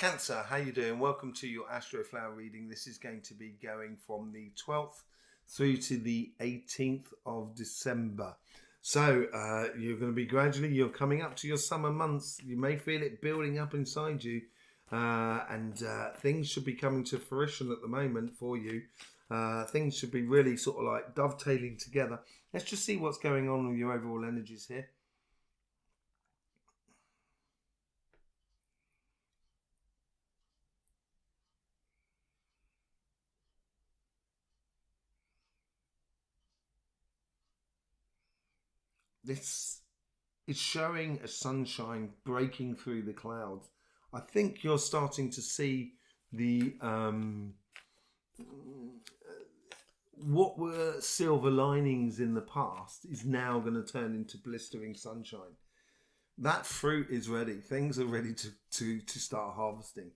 Cancer, how you doing? Welcome to your Astroflower reading. This is going to be going from the 12th through to the 18th of December. So you're going to be you're coming up to your summer months. You may feel it building up inside you, and things should be coming to fruition at the moment for you. Things should be really sort of like dovetailing together. Let's just see what's going on with your overall energies here. This is showing a sunshine breaking through the clouds. I think you're starting to see the what were silver linings in the past is now going to turn into blistering sunshine. That fruit is ready. Things are ready to start harvesting.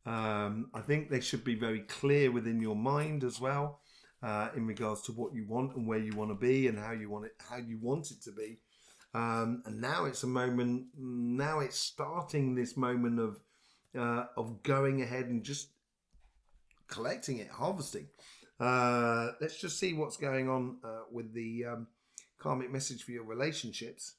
I think they should be very clear within your mind as well. In regards to what you want and where you want to be and how you want it to be, and now it's a moment. Now it's starting this moment of going ahead and just collecting it, harvesting. Let's just see what's going on with the karmic message for your relationships.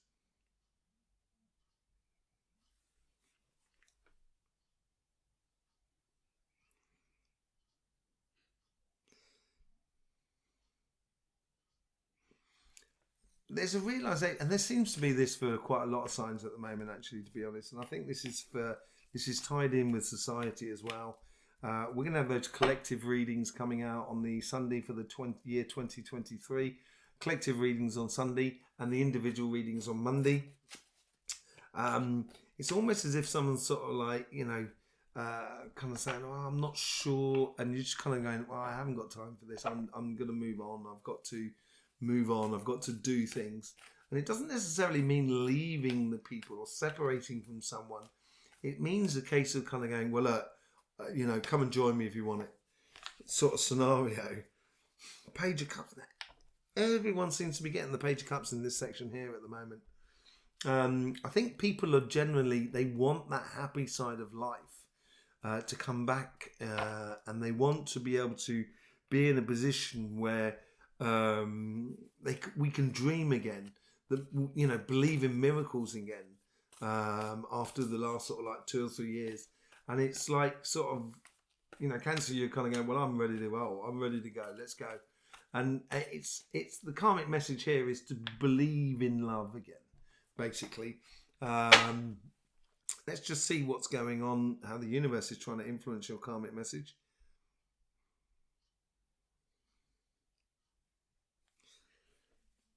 There's a realization, and there seems to be this for quite a lot of signs at the moment, actually, to be honest. And I think this is tied in with society as well. We're going to have those collective readings coming out on the Sunday for the year 2023. Collective readings on Sunday and the individual readings on Monday. It's almost as if someone's sort of like, kind of saying, "Oh, I'm not sure," and you're just kind of going, "Well, I haven't got time for this. I'm going to move on. I've got to move on. I've got to do things." And it doesn't necessarily mean leaving the people or separating from someone. It means a case of kind of going, "Well, look, come and join me if you want it," sort of scenario. Page of Cups. Everyone seems to be getting the Page of Cups in this section here at the moment. I think people are generally, they want that happy side of life to come back, and they want to be able to be in a position where we can dream again, believe in miracles again, after the last sort of like 2 or 3 years. And it's like sort of, Cancer, you're kind of going, "Well, I'm ready to go, let's go." And it's the karmic message here is to believe in love again, basically. Let's just see what's going on, how the universe is trying to influence your karmic message.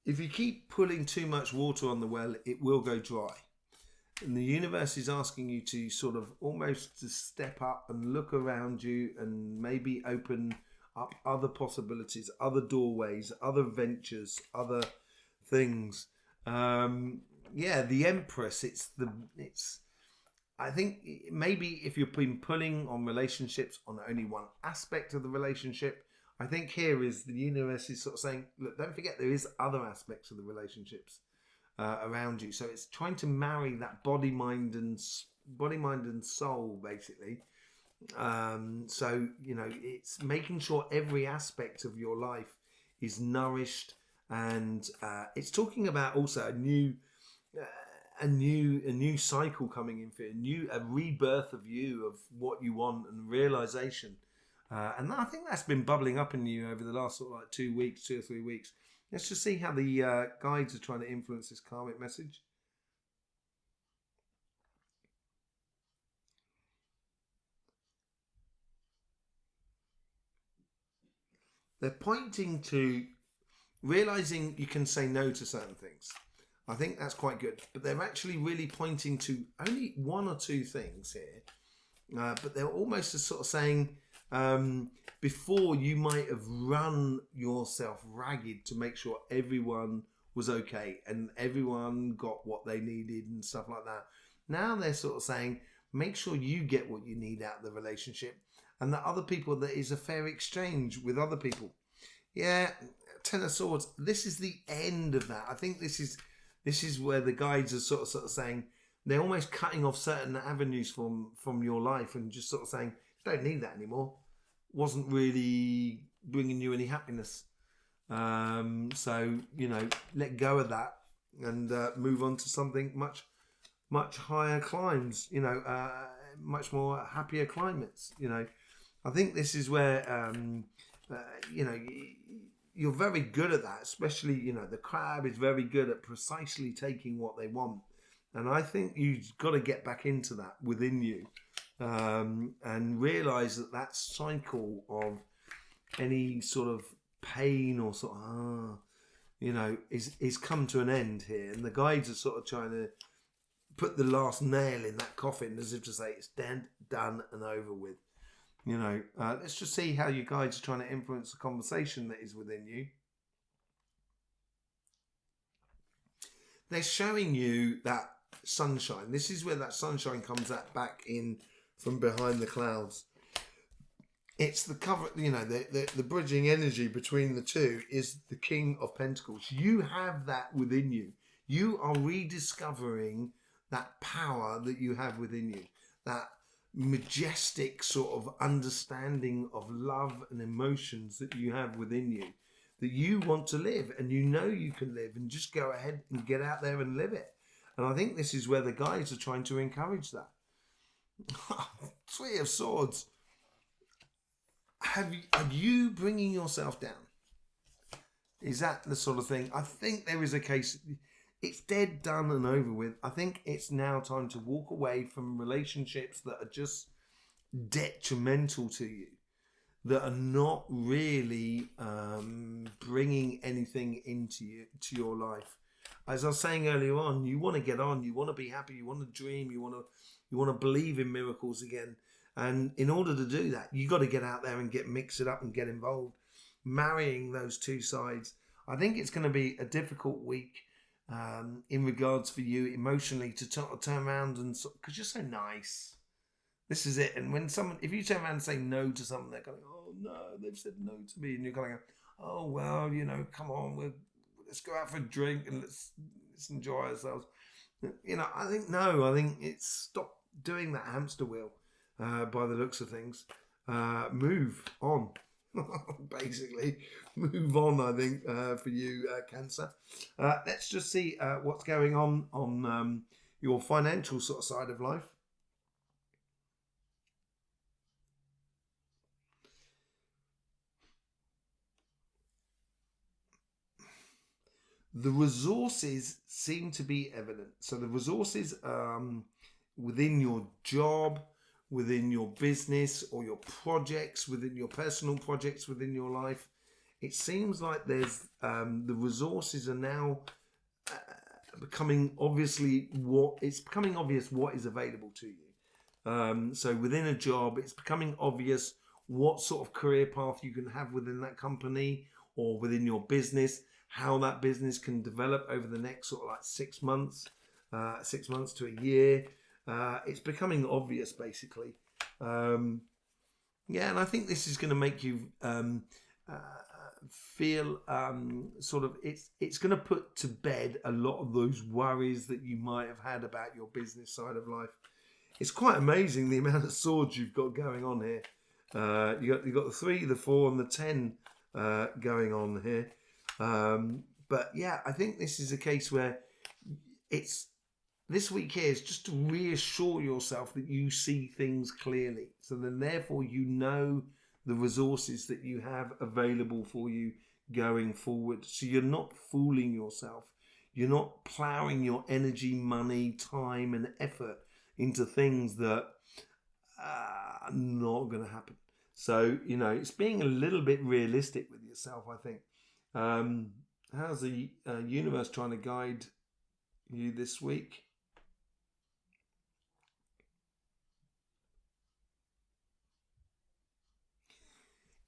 If you keep pulling too much water on the well, it will go dry. And the universe is asking you to sort of almost to step up and look around you and maybe open up other possibilities, other doorways, other ventures, other things. The Empress. I think maybe if you've been pulling on relationships on only one aspect of the relationship, I think here is the universe is sort of saying, look, don't forget there is other aspects of the relationships around you. So it's trying to marry that body, mind, and soul, basically. So it's making sure every aspect of your life is nourished, and it's talking about also a new cycle coming in for a rebirth of you, of what you want, and realization. And I think that's been bubbling up in you over the last sort of like 2 or 3 weeks. Let's just see how the guides are trying to influence this karmic message. They're pointing to realizing you can say no to certain things. I think that's quite good. But they're actually really pointing to only 1 or 2 things here. But they're almost sort of saying, before you might have run yourself ragged to make sure everyone was okay and everyone got what they needed and stuff like that. Now they're sort of saying, make sure you get what you need out of the relationship, and that other people, that is a fair exchange with other people. Yeah, 10 of Swords. This is the end of that. I think this is where the guides are sort of saying, they're almost cutting off certain avenues from your life and just sort of saying, don't need that anymore. Wasn't really bringing you any happiness. So, you know, let go of that and move on to something much higher climes, you know, much more happier climates. You know, I think this is where, you know, you're very good at that, especially, you know, the crab is very good at precisely taking what they want. And I think you've got to get back into that within you, and realize that cycle of any sort of pain or sort of, you know, is come to an end here. And the guides are sort of trying to put the last nail in that coffin, as if to say it's done and over with. You know, let's just see how you guides are trying to influence the conversation that is within you. They're showing you that sunshine. This is where that sunshine comes back in from behind the clouds. It's the cover, you know, the bridging energy between the two is the King of Pentacles. You have that within you. You are rediscovering that power that you have within you. That majestic sort of understanding of love and emotions that you have within you. That you want to live, and you know you can live, and just go ahead and get out there and live it. And I think this is where the guides are trying to encourage that. Three of Swords. Are you bringing yourself down? Is that the sort of thing? I think there is a case. It's dead, done and over with. I think it's now time to walk away from relationships that are just detrimental to you, that are not really bringing anything into your life. As I was saying earlier on, you want to get on, you want to be happy, you want to dream, you want to believe in miracles again. And in order to do that, you got to get out there and mix it up and get involved. Marrying those two sides. I think it's going to be a difficult week in regards for you emotionally to turn around and, because you're so nice. This is it. And when if you turn around and say no to someone, they're going, oh no, they've said no to me. And you're going to go, oh, well, you know, come on, let's go out for a drink and let's enjoy ourselves. You know, I think it's stop doing that hamster wheel by the looks of things. Move on. Basically, move on, I think, for you, Cancer. Let's just see what's going on your financial sort of side of life. The resources seem to be evident. So the resources within your job, within your business or your projects, within your personal projects, within your life, it seems like there's the resources are now becoming obvious what is available to you. So within a job, it's becoming obvious what sort of career path you can have within that company or within your business, how that business can develop over the next sort of like 6 months, 6 months to a year. It's becoming obvious, basically. Yeah, and I think this is going to make you feel sort of, it's going to put to bed a lot of those worries that you might have had about your business side of life. It's quite amazing the amount of swords you've got going on here. You got the 3, the 4, and the 10 going on here. But yeah, I think this is a case where this week here is just to reassure yourself that you see things clearly. So then therefore you know the resources that you have available for you going forward. So you're not fooling yourself. You're not ploughing your energy, money, time and effort into things that are not going to happen. So, you know, it's being a little bit realistic with yourself, I think. How's the universe trying to guide you this week?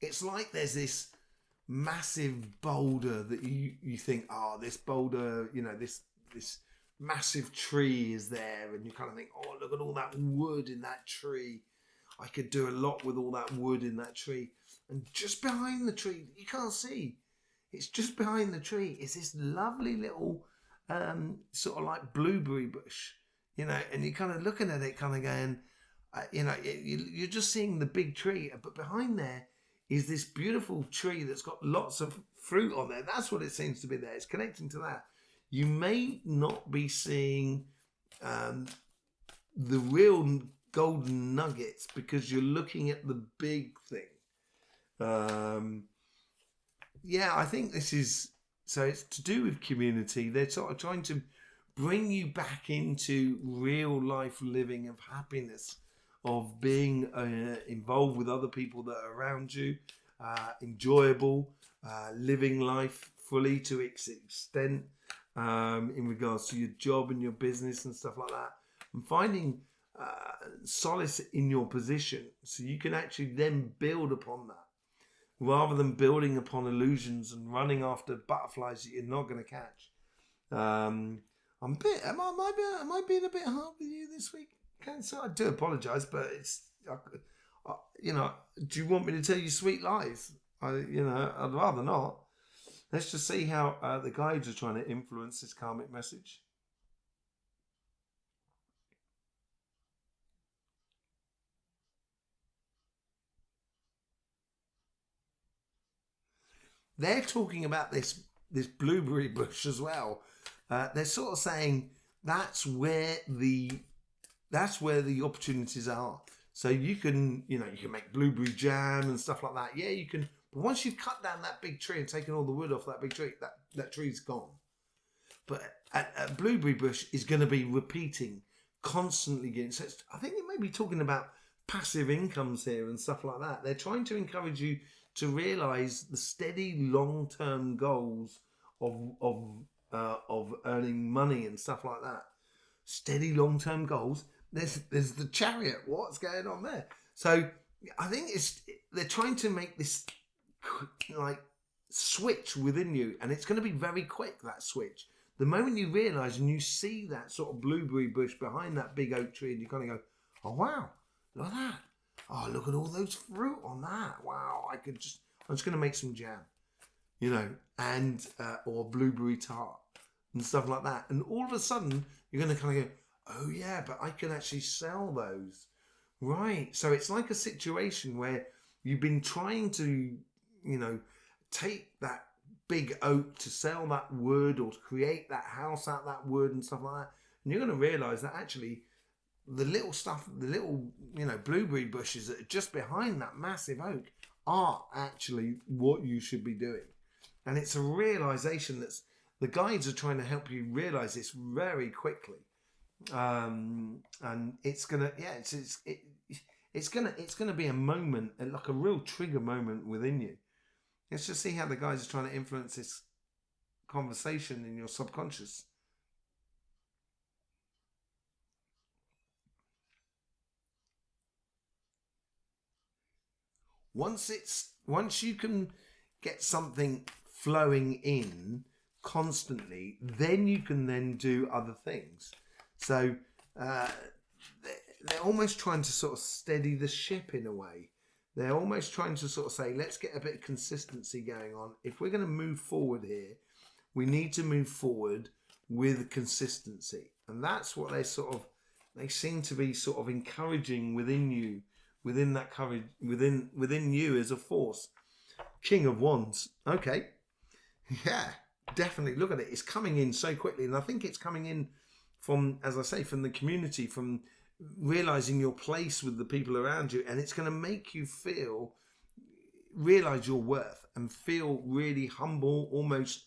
It's like there's this massive boulder that you think, oh, this boulder, you know, this massive tree is there, and you kind of think, oh, look at all that wood in that tree. I could do a lot with all that wood in that tree. And just behind the tree, you can't see. It's just behind the tree is this lovely little sort of like blueberry bush. you know, and you're kind of looking at it kind of going, you know, you're just seeing the big tree, but behind there is this beautiful tree that's got lots of fruit on there. That's what it seems to be there. It's connecting to that. You may not be seeing the real golden nuggets because you're looking at the big thing. Yeah, I think this is, so it's to do with community. They're sort of trying to bring you back into real life living of happiness, of being involved with other people that are around you, enjoyable, living life fully to its extent in regards to your job and your business and stuff like that, and finding solace in your position so you can actually then build upon that rather than building upon illusions and running after butterflies that you're not going to catch. Am I being a bit hard with you this week, Cancer? I do apologise, but it's, you know, do you want me to tell you sweet lies? I'd rather not. Let's just see how the guides are trying to influence this karmic message. They're talking about this blueberry bush as well. They're sort of saying that's where the opportunities are. So you can make blueberry jam and stuff like that. Yeah, you can. But once you've cut down that big tree and taken all the wood off that big tree, that tree's gone. But a blueberry bush is going to be repeating constantly again. So I think you may be talking about passive incomes here and stuff like that. They're trying to encourage you to realise the steady long-term goals of earning money and stuff like that. Steady long-term goals. There's the Chariot. What's going on there? So I think they're trying to make this like switch within you, and it's going to be very quick, that switch. The moment you realise and you see that sort of blueberry bush behind that big oak tree, and you kind of go, oh wow, look at that. Oh, look at all those fruit on that. Wow, I'm just going to make some jam, and or blueberry tart and stuff like that. And all of a sudden, you're going to kind of go, oh yeah, but I can actually sell those. Right. So it's like a situation where you've been trying to, take that big oak to sell that wood or to create that house out of that wood and stuff like that. And you're going to realise that actually the little blueberry bushes that are just behind that massive oak are actually what you should be doing. And it's a realisation that's, the guides are trying to help you realise this very quickly. And it's gonna, it's gonna be a moment, like a real trigger moment within you. Let's just see how the guys are trying to influence this conversation in your subconscious. Once you can get something flowing in constantly, then you can then do other things. So they're almost trying to sort of steady the ship in a way. They're almost trying to sort of say, let's get a bit of consistency going on. If we're going to move forward here, we need to move forward with consistency. And that's what they seem to be sort of encouraging within you, within that courage, within you as a force. King of Wands. Okay. Yeah, definitely. Look at it. It's coming in so quickly. And I think it's coming in from, as I say, from the community, from realizing your place with the people around you, and it's going to make you realize your worth and feel really humble, almost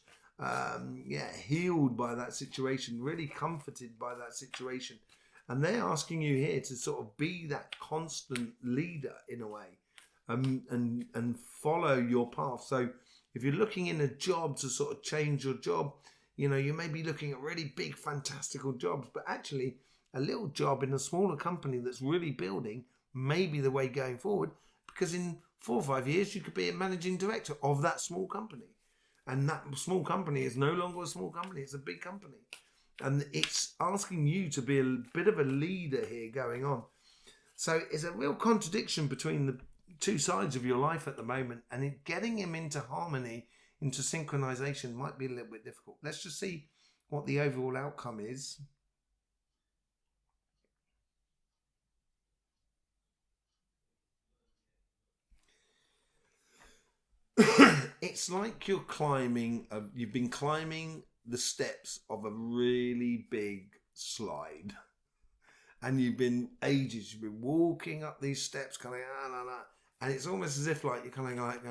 healed by that situation, really comforted by that situation. And they're asking you here to sort of be that constant leader in a way, and follow your path. So if you're looking in a job to sort of change your job, you may be looking at really big, fantastical jobs, but actually a little job in a smaller company that's really building may be the way going forward, because in 4 or 5 years you could be a managing director of that small company, and that small company is no longer a small company, it's a big company, and it's asking you to be a bit of a leader here going on. So it's a real contradiction between the two sides of your life at the moment, and getting him into harmony, into synchronization, might be a little bit difficult. Let's just see what the overall outcome is. it's like you're climbing, you've been climbing the steps of a really big slide. And you've been ages, you've been walking up these steps, kind of, and it's almost as if like you're kind of like,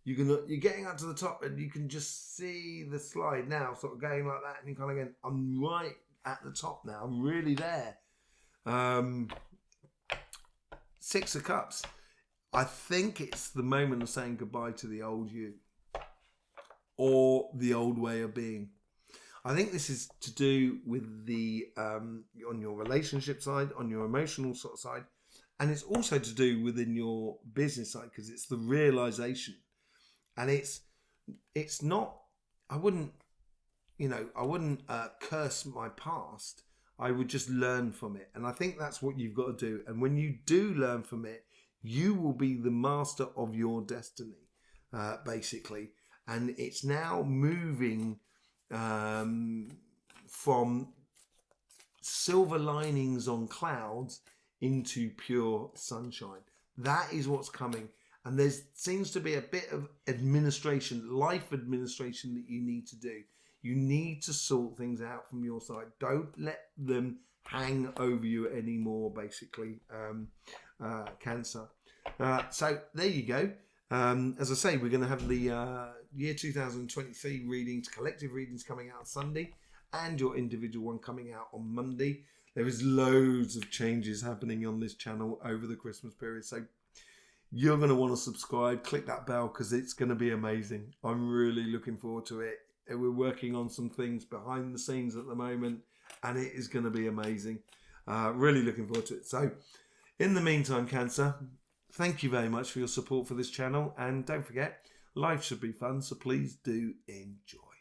you're getting up to the top and you can just see the slide now, sort of going like that, and you're kind of going, I'm right at the top now, I'm really there. Six of Cups. I think it's the moment of saying goodbye to the old you or the old way of being. I think this is to do with the on your relationship side, on your emotional sort of side, and it's also to do within your business side, because it's the realization, and it's not. I wouldn't curse my past. I would just learn from it, and I think that's what you've got to do. And when you do learn from it, you will be the master of your destiny, basically. And it's now moving from silver linings on clouds into pure sunshine. That is what's coming. And there seems to be a bit of life administration that you need to do. You need to sort things out from your side. Don't let them hang over you anymore, basically, Cancer. So there you go. As I say, we're going to have the year 2023 readings, collective readings coming out Sunday, and your individual one coming out on Monday. There is loads of changes happening on this channel over the Christmas period, so you're going to want to subscribe, click that bell, because it's going to be amazing. I'm really looking forward to it. We're working on some things behind the scenes at the moment, and it is going to be amazing. Really looking forward to it. So in the meantime, Cancer, thank you very much for your support for this channel, and don't forget, life should be fun, so please do enjoy.